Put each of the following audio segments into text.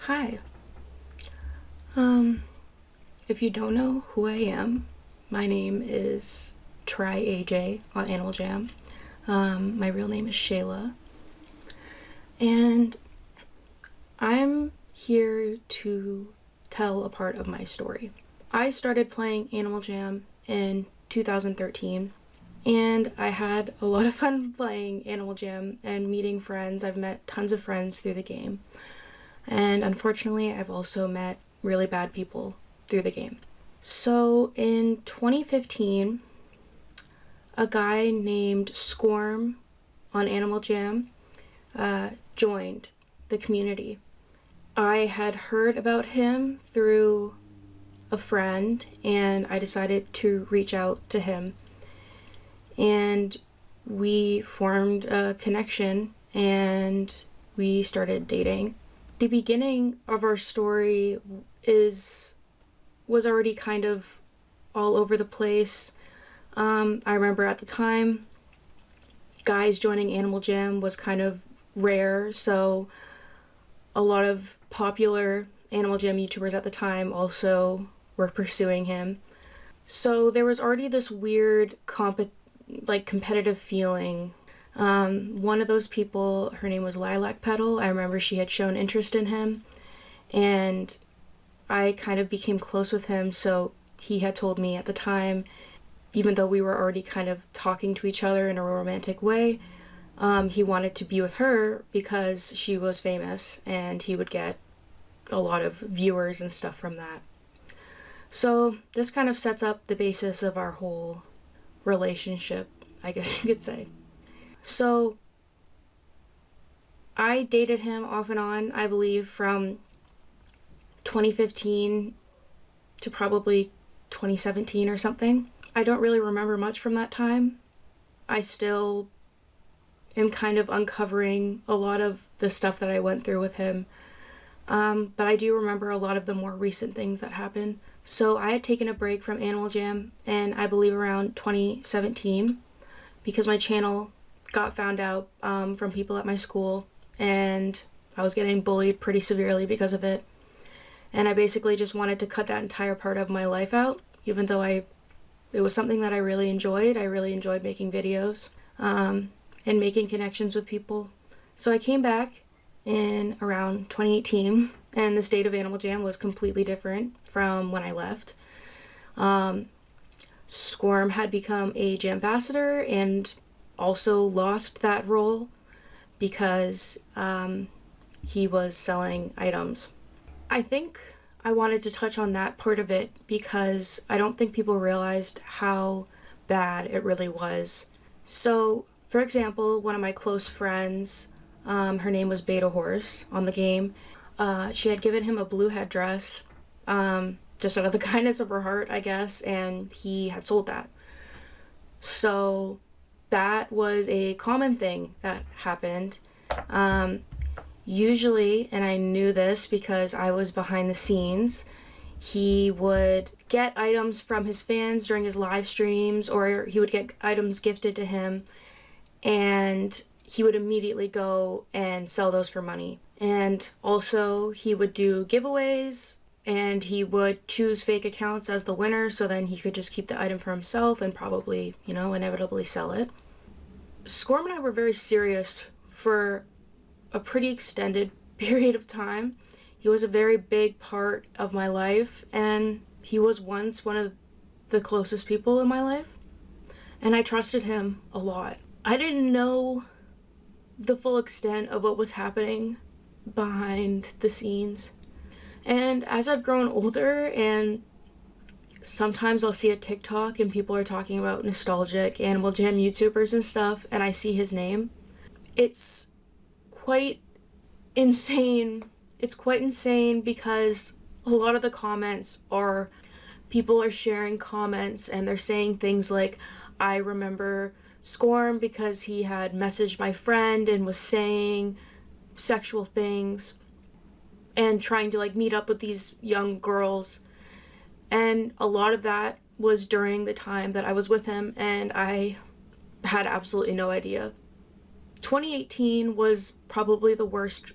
Hi. Um, if you don't know who I am, my name is Try AJ on Animal Jam. My real name is Shayla, and I'm here to tell a part of my story. I started playing Animal Jam in 2013, and I had a lot of fun playing Animal Jam and meeting friends. I've met tons of friends through the game, and unfortunately, I've also met really bad people through the game. So in 2015, a guy named Skorm on Animal Jam joined the community. I had heard about him through a friend, and I decided to reach out to him. And we formed a connection and we started dating. The beginning of our story was already kind of all over the place. I remember at the time, guys joining Animal Jam was kind of rare, so a lot of popular Animal Jam YouTubers at the time also were pursuing him. So there was already this weird competitive feeling. One of those people, her name was Lilac Petal. I remember she had shown interest in him, and I kind of became close with him. So he had told me at the time, even though we were already kind of talking to each other in a romantic way, he wanted to be with her because she was famous and he would get a lot of viewers and stuff from that. So this kind of sets up the basis of our whole relationship, I guess you could say. So I dated him off and on, I believe, from 2015 to probably 2017 or something. I don't really remember much from that time. I still am kind of uncovering a lot of the stuff that I went through with him. But I do remember a lot of the more recent things that happened. So I had taken a break from Animal Jam, and I believe around 2017, because my channel got found out from people at my school, and I was getting bullied pretty severely because of it. And I basically just wanted to cut that entire part of my life out, even though it was something that I really enjoyed. I really enjoyed making videos and making connections with people. So I came back in around 2018, and the state of Animal Jam was completely different from when I left. Skorm had become a Jam ambassador and also lost that role because he was selling items. I think I wanted to touch on that part of it because I don't think people realized how bad it really was. So, for example, one of my close friends, her name was Beta Horse on the game. She had given him a blue headdress, just out of the kindness of her heart, I guess, and he had sold that. So that was a common thing that happened. Usually, and I knew this because I was behind the scenes, he would get items from his fans during his live streams, or he would get items gifted to him, and he would immediately go and sell those for money. And also, he would do giveaways, and he would choose fake accounts as the winner, so then he could just keep the item for himself and probably, inevitably sell it. Skorm and I were very serious for a pretty extended period of time. He was a very big part of my life, and he was once one of the closest people in my life, and I trusted him a lot. I didn't know the full extent of what was happening behind the scenes. And as I've grown older, and sometimes I'll see a TikTok and people are talking about nostalgic Animal Jam YouTubers and stuff, and I see his name, it's quite insane. It's quite insane because a lot of the comments are people are sharing comments and they're saying things like, I remember Skorm because he had messaged my friend and was saying sexual things and trying to meet up with these young girls. And a lot of that was during the time that I was with him, and I had absolutely no idea. 2018 was probably the worst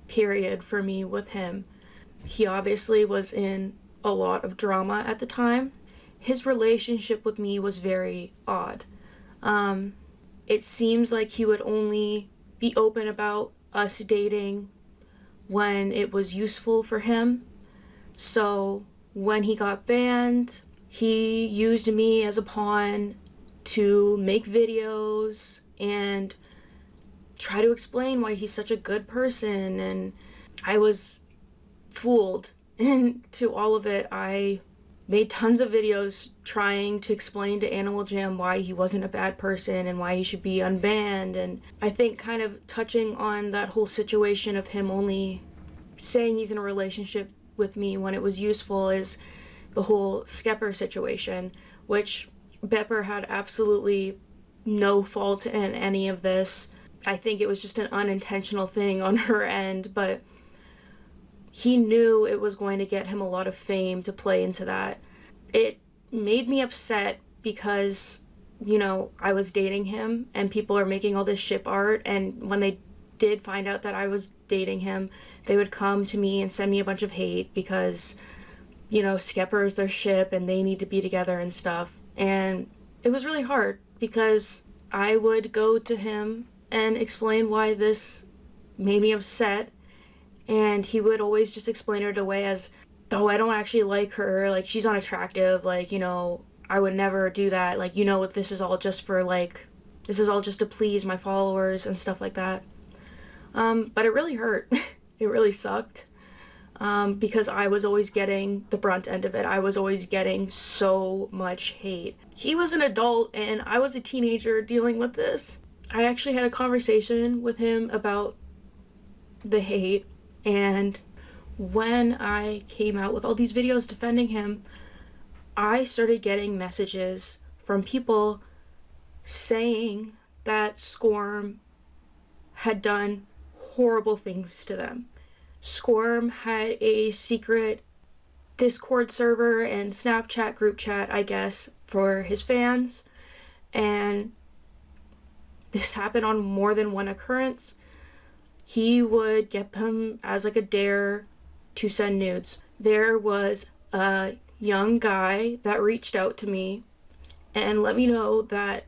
period for me with him. He obviously was in a lot of drama at the time. His relationship with me was very odd. It seems like he would only be open about us dating when it was useful for him. So when he got banned, he used me as a pawn to make videos and try to explain why he's such a good person, and I was fooled into all of it. I made tons of videos trying to explain to Animal Jam why he wasn't a bad person and why he should be unbanned, and I think kind of touching on that whole situation of him only saying he's in a relationship with me when it was useful is the whole Skepper situation, which Bepper had absolutely no fault in any of this. I think it was just an unintentional thing on her end, but he knew it was going to get him a lot of fame to play into that. It made me upset because, I was dating him and people are making all this ship art, and when they did find out that I was dating him, they would come to me and send me a bunch of hate because, Skepper is their ship and they need to be together and stuff. And it was really hard because I would go to him and explain why this made me upset, and he would always just explain it away as, oh, I don't actually like her, like, she's unattractive, like, I would never do that, like, this is all just for, like, this is all just to please my followers and stuff like that. But it really hurt. It really sucked, because I was always getting the brunt end of it. I was always getting so much hate. He was an adult and I was a teenager dealing with this. I actually had a conversation with him about the hate, and when I came out with all these videos defending him, I started getting messages from people saying that Skorm had done horrible things to them. Skorm had a secret Discord server and Snapchat group chat, I guess, for his fans, and this happened on more than one occurrence. He would get them as like a dare to send nudes. There was a young guy that reached out to me and let me know that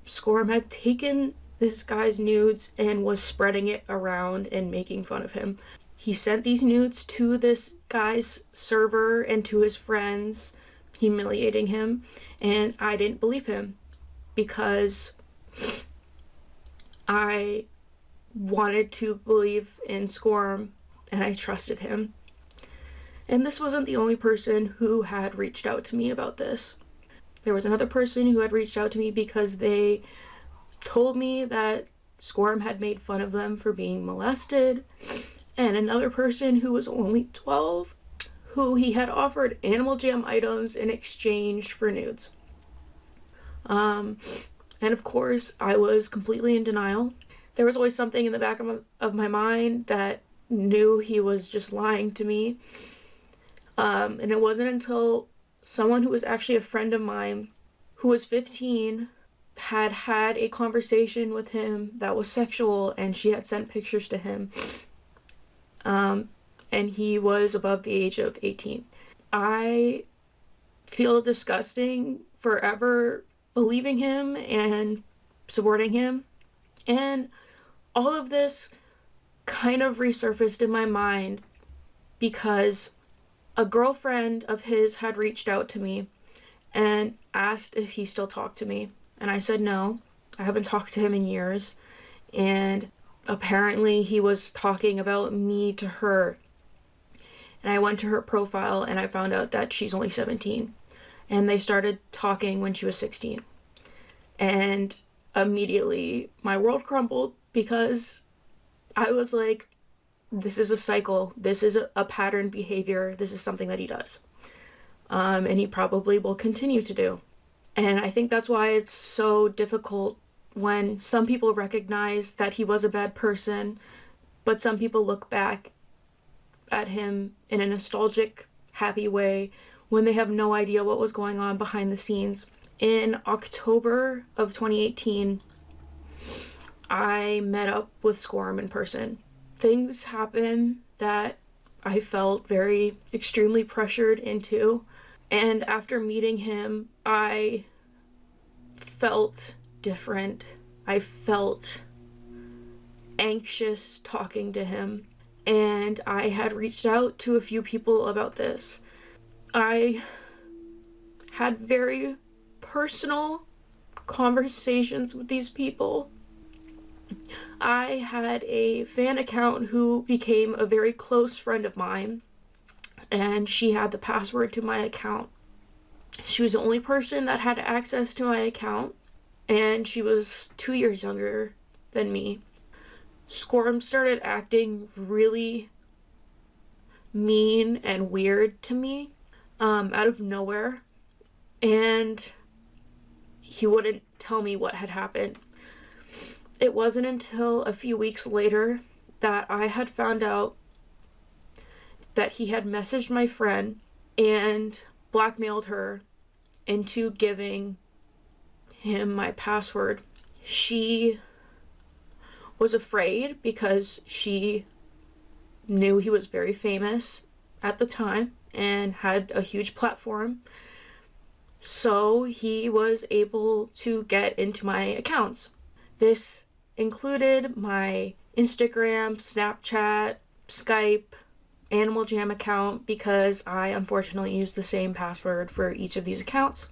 Skorm had taken this guy's nudes and was spreading it around and making fun of him. He sent these nudes to this guy's server and to his friends, humiliating him, and I didn't believe him because I wanted to believe in Skorm and I trusted him. And this wasn't the only person who had reached out to me about this. There was another person who had reached out to me because they told me that Skorm had made fun of them for being molested, and another person who was only 12 who he had offered Animal Jam items in exchange for nudes. And of course, I was completely in denial. There was always something in the back of my mind that knew he was just lying to me. And it wasn't until someone who was actually a friend of mine, who was 15, had a conversation with him that was sexual, and she had sent pictures to him. And he was above the age of 18. I feel disgusting forever believing him and supporting him. And all of this kind of resurfaced in my mind because a girlfriend of his had reached out to me and asked if he still talked to me. And I said no, I haven't talked to him in years. And apparently he was talking about me to her. And I went to her profile and I found out that she's only 17. And they started talking when she was 16. And immediately my world crumbled because I was like, this is a cycle. This is a pattern behavior. This is something that he does. And he probably will continue to do. And I think that's why it's so difficult when some people recognize that he was a bad person, but some people look back at him in a nostalgic, happy way when they have no idea what was going on behind the scenes. In October of 2018, I met up with Skorm in person. things happened that I felt very extremely pressured into. And after meeting him, I felt different. I felt anxious talking to him. And I had reached out to a few people about this. I had very personal conversations with these people. I had a fan account who became a very close friend of mine, and she had the password to my account. She was the only person that had access to my account, and she was 2 years younger than me. Skorm started acting really mean and weird to me out of nowhere, and he wouldn't tell me what had happened. It wasn't until a few weeks later that I had found out that he had messaged my friend and blackmailed her into giving him my password. She was afraid because she knew he was very famous at the time and had a huge platform. So he was able to get into my accounts. This included my Instagram, Snapchat, Skype, Animal Jam account, because I unfortunately used the same password for each of these accounts.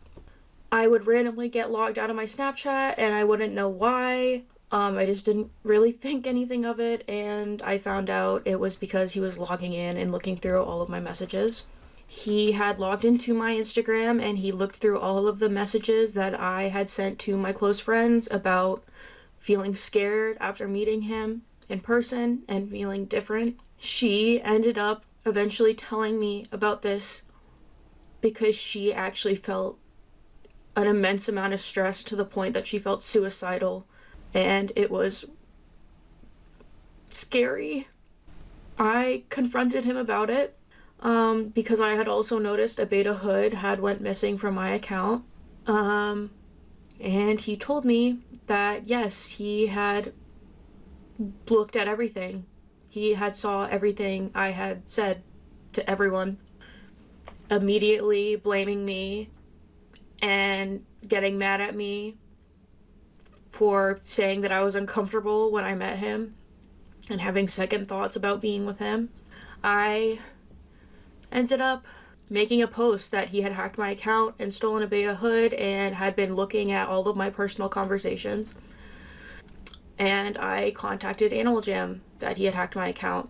I would randomly get logged out of my Snapchat and I wouldn't know why. I just didn't really think anything of it, and I found out it was because he was logging in and looking through all of my messages. He had logged into my Instagram and he looked through all of the messages that I had sent to my close friends about feeling scared after meeting him in person and feeling different. She ended up eventually telling me about this because she actually felt an immense amount of stress to the point that she felt suicidal, and it was scary. I confronted him about it because I had also noticed a beta hood had went missing from my account, and he told me that yes, he had looked at everything. He had saw everything I had said to everyone, immediately blaming me and getting mad at me for saying that I was uncomfortable when I met him and having second thoughts about being with him. I ended up making a post that he had hacked my account and stolen a beta hood and had been looking at all of my personal conversations. And I contacted Animal Jam that he had hacked my account.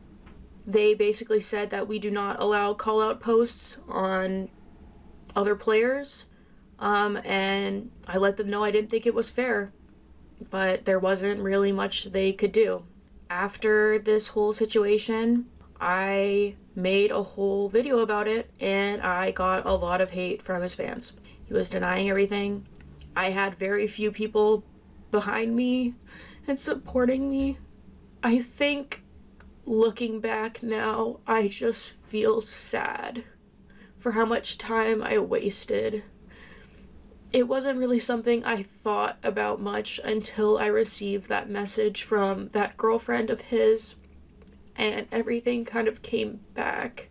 They basically said that we do not allow call-out posts on other players, and I let them know I didn't think it was fair, but there wasn't really much they could do. After this whole situation, I made a whole video about it, and I got a lot of hate from his fans. He was denying everything. I had very few people behind me and supporting me. I think looking back now, I just feel sad for how much time I wasted. It wasn't really something I thought about much until I received that message from that girlfriend of his, and everything kind of came back.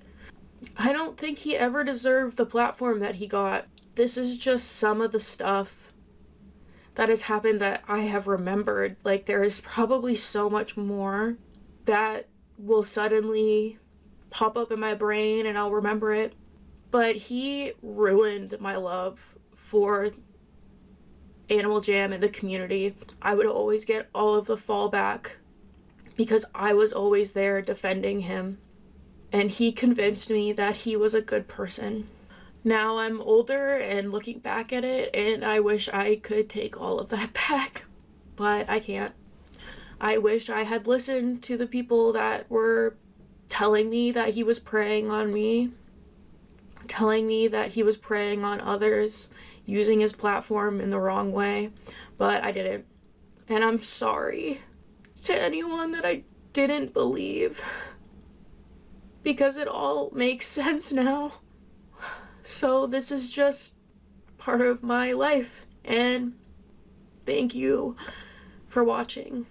I don't think he ever deserved the platform that he got. This is just some of the stuff that has happened that I have remembered. Like, there is probably so much more that will suddenly pop up in my brain and I'll remember it. But he ruined my love for Animal Jam and the community. I would always get all of the fallback because I was always there defending him, and he convinced me that he was a good person. Now I'm older and looking back at it, and I wish I could take all of that back, but I can't. I wish I had listened to the people that were telling me that he was preying on me, telling me that he was preying on others, using his platform in the wrong way, but I didn't. And I'm sorry to anyone that I didn't believe, because it all makes sense now. So this is just part of my life, and thank you for watching.